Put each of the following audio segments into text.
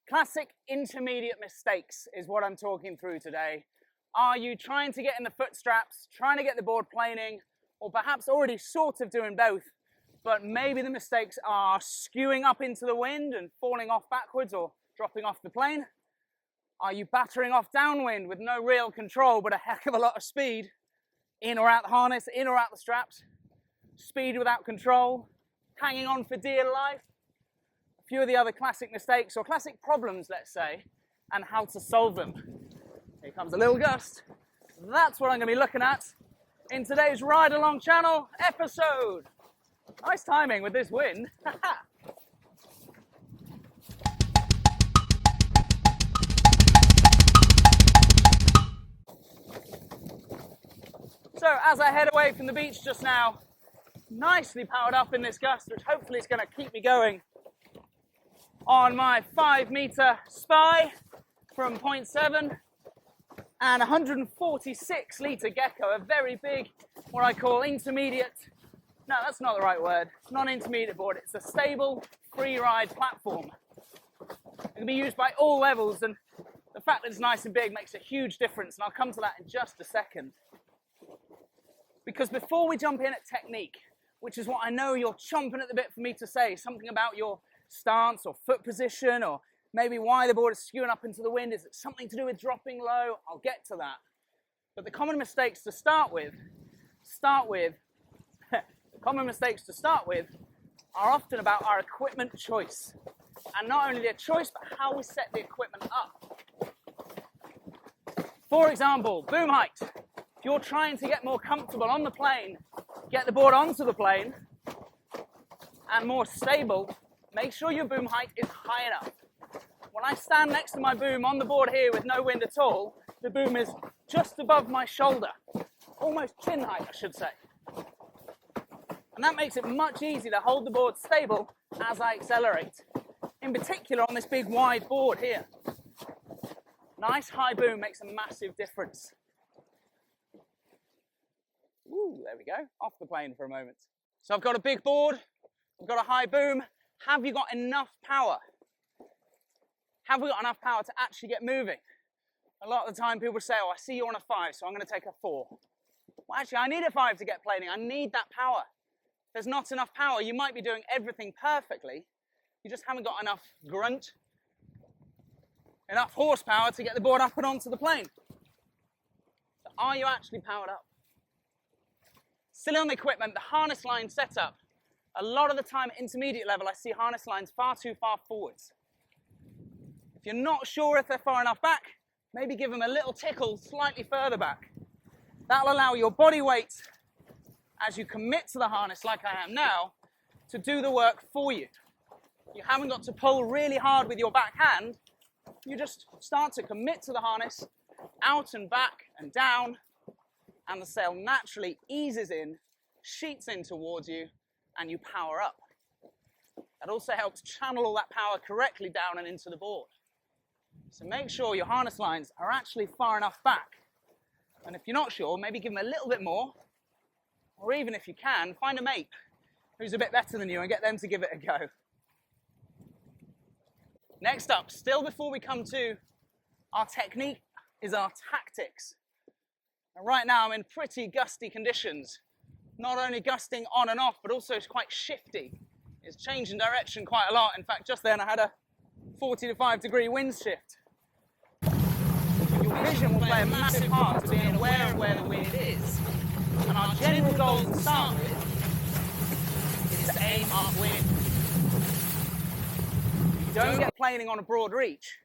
Classic intermediate mistakes is what I'm talking through today. Are you trying to get in the Footstraps, trying to get the board planing, or perhaps already sort of doing both, but maybe the mistakes are skewing up into the wind and falling off backwards or dropping off the plane? Are you battering off downwind with no real control but a heck of a lot of speed? In or out the harness, in or out the straps? Speed without control, hanging on for dear life? A few of the other classic mistakes, or classic problems, let's say, and how to solve them. Here comes a little gust. That's what I'm going to be looking at in today's Ridealong channel episode. Nice timing with this wind. So as I head away from the beach just now, nicely powered up in this gust, which hopefully is going to keep me going on my 5-meter spy from 0.7 and 146 litre Gecko, a very big, what I call intermediate, no, that's not the right word, it's not an intermediate board, it's a stable free ride platform. It can be used by all levels, and the fact that it's nice and big makes a huge difference, and I'll come to that in just a second. Because before we jump in at technique, which is what I know you're chomping at the bit for me to say, something about your stance or foot position, or maybe why the board is skewing up into the wind, is it something to do with dropping low? I'll get to that. But the common mistakes to start with are often about our equipment choice. And not only their choice, but how we set the equipment up. For example, boom height. If you're trying to get more comfortable on the plane, get the board onto the plane, and more stable, make sure your boom height is high enough. When I stand next to my boom on the board here with no wind at all, the boom is just above my shoulder, almost chin height, I should say. And that makes it much easier to hold the board stable as I accelerate, in particular on this big wide board here. Nice high boom makes a massive difference. Ooh, there we go, off the plane for a moment. So I've got a big board, I've got a high boom. Have you got enough power? Have we got enough power to actually get moving? A lot of the time people say, oh, I see you're on a 5, so I'm going to take a 4. Well, actually, I need a 5 to get planing. I need that power. If there's not enough power, you might be doing everything perfectly. You just haven't got enough grunt, enough horsepower to get the board up and onto the plane. So are you actually powered up? Still on the equipment, the harness line setup. A lot of the time at intermediate level, I see harness lines far too far forwards. If you're not sure if they're far enough back, maybe give them a little tickle slightly further back. That'll allow your body weight, as you commit to the harness like I am now, to do the work for you. You haven't got to pull really hard with your back hand. You just start to commit to the harness, out and back and down, and the sail naturally eases in, sheets in towards you, and you power up. That also helps channel all that power correctly down and into the board. So make sure your harness lines are actually far enough back. And if you're not sure, maybe give them a little bit more, or even if you can, find a mate who's a bit better than you and get them to give it a go. Next up, still before we come to our technique, is our tactics. And right now I'm in pretty gusty conditions. Not only gusting on and off, but also it's quite shifty. It's changing direction quite a lot. In fact, just then I had a 45 degree wind shift. Your vision will play a massive part to being aware of where the wind is. And our general goal to start with is to aim upwind. If you don't get planing on a broad reach,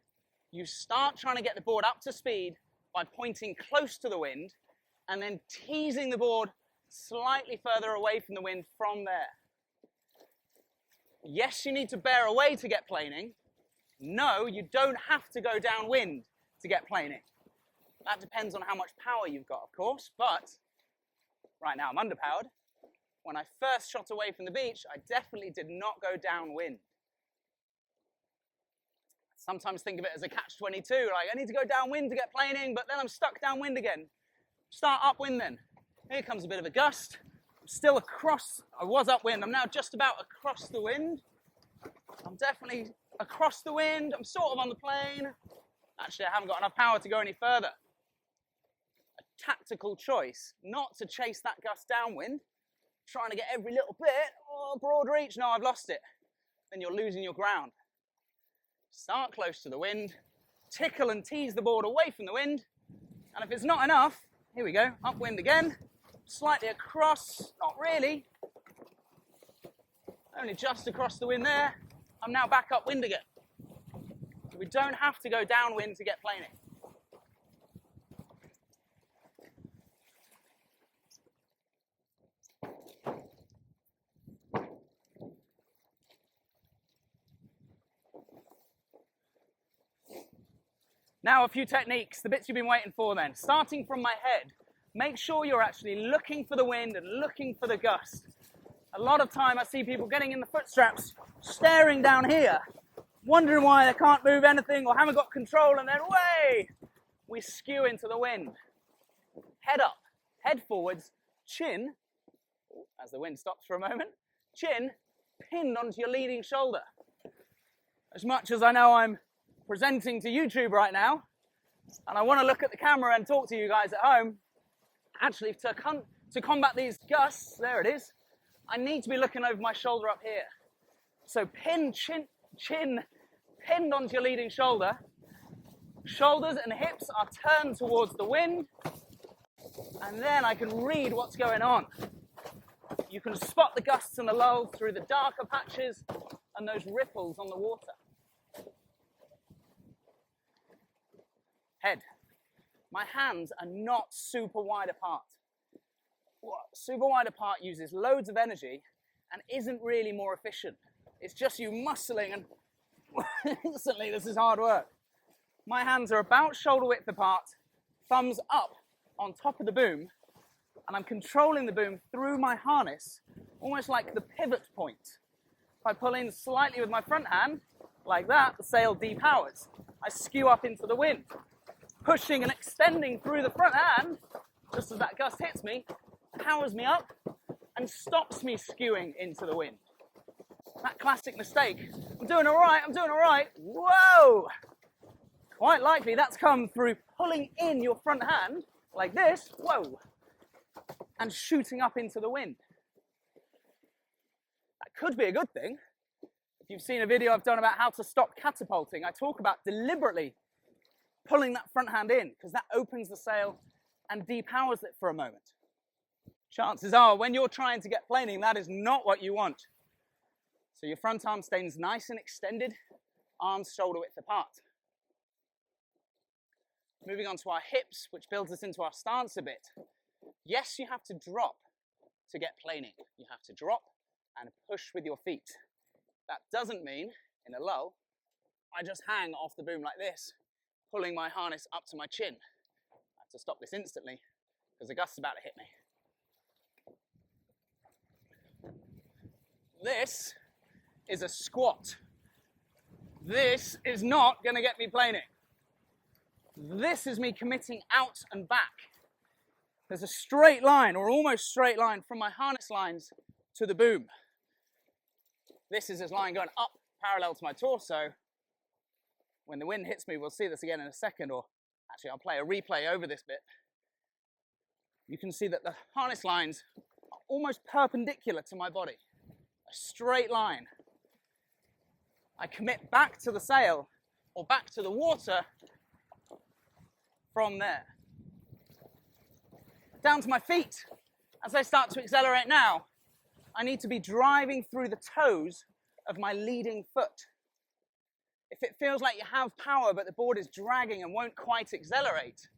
you start trying to get the board up to speed by pointing close to the wind and then teasing the board slightly further away from the wind from there. Yes, you need to bear away to get planing. No, you don't have to go downwind to get planing. That depends on how much power you've got, of course, but right now I'm underpowered. When I first shot away from the beach, I definitely did not go downwind. I sometimes think of it as a catch-22, like I need to go downwind to get planing, but then I'm stuck downwind again. Start upwind then. Here comes a bit of a gust. I'm still across, I was upwind, I'm now just about across the wind. I'm definitely across the wind. I'm sort of on the plane. Actually, I haven't got enough power to go any further. A tactical choice not to chase that gust downwind, trying to get every little bit. Oh, broad reach. No, I've lost it. Then you're losing your ground. Start close to the wind. Tickle and tease the board away from the wind. And if it's not enough, here we go, upwind again. Slightly across, not really. Only just across the wind there. I'm now back upwind again. We don't have to go downwind to get planing. Now a few techniques, the bits you've been waiting for then. Starting from my head, make sure you're actually looking for the wind and looking for the gust. A lot of time I see people getting in the Footstraps, staring down here, wondering why they can't move anything or haven't got control, and then way, we skew into the wind. Head up, head forwards, chin, as the wind stops for a moment, chin pinned onto your leading shoulder. As much as I know I'm presenting to YouTube right now, and I want to look at the camera and talk to you guys at home, actually to combat these gusts, there it is, I need to be looking over my shoulder up here. So chin pinned onto your leading shoulder, shoulders and hips are turned towards the wind, and then I can read what's going on. You can spot the gusts and the lulls through the darker patches and those ripples on the water. Head. My hands are not super wide apart. Super wide apart uses loads of energy and isn't really more efficient. It's just you muscling, and instantly this is hard work. My hands are about shoulder width apart, thumbs up on top of the boom, and I'm controlling the boom through my harness, almost like the pivot point. If I pull in slightly with my front hand, like that, the sail depowers. I skew up into the wind. Pushing and extending through the front hand, just as that gust hits me, powers me up and stops me skewing into the wind. That classic mistake. I'm doing all right. Whoa! Quite likely that's come through pulling in your front hand, like this, whoa, and shooting up into the wind. That could be a good thing. If you've seen a video I've done about how to stop catapulting, I talk about deliberately pulling that front hand in, because that opens the sail and depowers it for a moment. Chances are, when you're trying to get planing, that is not what you want. So your front arm stays nice and extended, arms shoulder width apart. Moving on to our hips, which builds us into our stance a bit. Yes, you have to drop to get planing. You have to drop and push with your feet. That doesn't mean, in a lull, I just hang off the boom like this, pulling my harness up to my chin. I have to stop this instantly because the gust's about to hit me. This is a squat. This is not going to get me planing. This is me committing out and back. There's a straight line, or almost straight line, from my harness lines to the boom. This is this line going up parallel to my torso. When the wind hits me, we'll see this again in a second, or actually I'll play a replay over this bit. You can see that the harness lines are almost perpendicular to my body. A straight line. I commit back to the sail or back to the water from there. Down to my feet. As I start to accelerate now, I need to be driving through the toes of my leading foot. If it feels like you have power but the board is dragging and won't quite accelerate,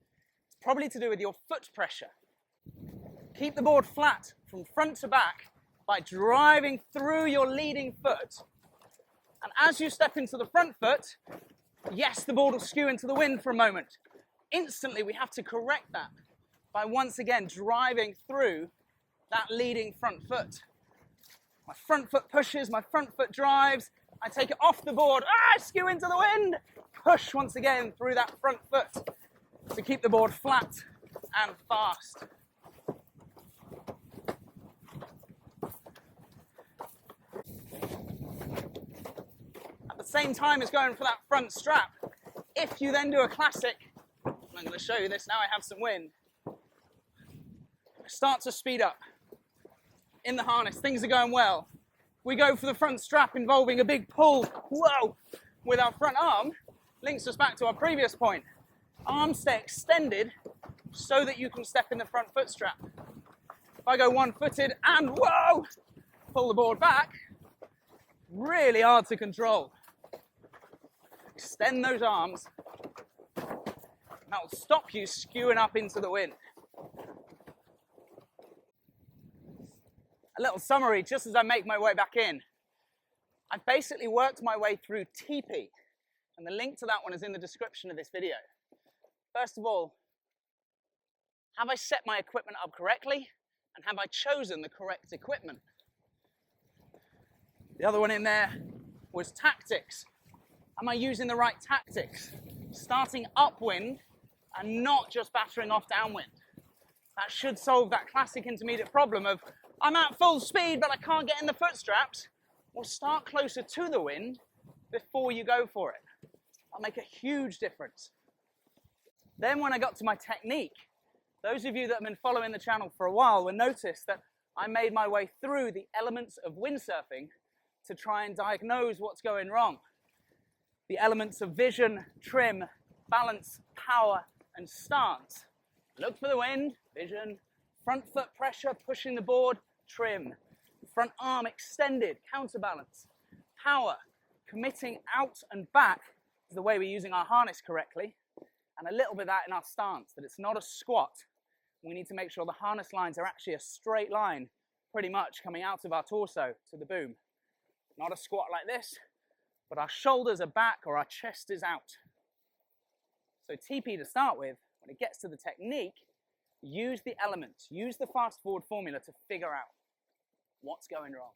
it's probably to do with your foot pressure. Keep the board flat from front to back by driving through your leading foot. And as you step into the front foot, yes, the board will skew into the wind for a moment. Instantly, we have to correct that by once again driving through that leading front foot. My front foot pushes, my front foot drives, I take it off the board, I skew into the wind, push once again through that front foot to keep the board flat and fast. At the Same time as going for that front strap. If you then do a classic, I'm going to show you this now I have some wind, start to speed up in the harness, things are going well. We go for the front strap involving a big pull, whoa, with our front arm, links us back to our previous point. Arms stay extended so that you can step in the front foot strap. If I go one-footed and whoa, pull the board back, really hard to control. Extend those arms. That will stop you skewing up into the wind. A little summary, just as I make my way back in. I've basically worked my way through TP, and the link to that one is in the description of this video. First of all, have I set my equipment up correctly? And have I chosen the correct equipment? The other one in there was tactics. Am I using the right tactics? Starting upwind and not just battering off downwind. That should solve that classic intermediate problem of, I'm at full speed, but I can't get in the foot straps. Well, start closer to the wind before you go for it. That'll make a huge difference. Then when I got to my technique, those of you that have been following the channel for a while will notice that I made my way through the elements of windsurfing to try and diagnose what's going wrong. The elements of vision, trim, balance, power, and stance. Look for the wind, vision, front foot pressure, pushing the board, trim, front arm extended, counterbalance, power, committing out and back is the way we're using our harness correctly, and a little bit of that in our stance, that it's not a squat. We need to make sure the harness lines are actually a straight line, pretty much coming out of our torso to the boom. Not a squat like this, but our shoulders are back or our chest is out. So TP to start with, when it gets to the technique, use the elements, use the fast forward formula to figure out what's going wrong.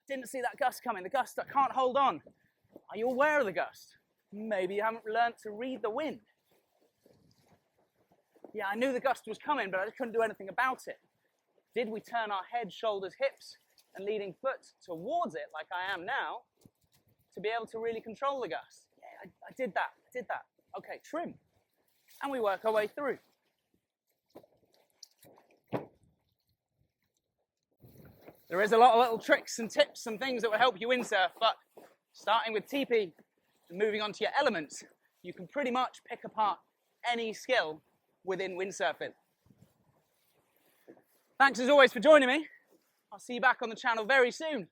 Didn't see that gust coming, the gust, I can't hold on. Are you aware of the gust? Maybe you haven't learned to read the wind. Yeah, I knew the gust was coming, but I just couldn't do anything about it. Did we turn our head, shoulders, hips, and leading foot towards it, like I am now, to be able to really control the gust? Yeah, I did that. Okay, trim. And we work our way through. There is a lot of little tricks and tips and things that will help you windsurf, but starting with TP and moving on to your elements, you can pretty much pick apart any skill within windsurfing. Thanks as always for joining me. I'll see you back on the channel very soon.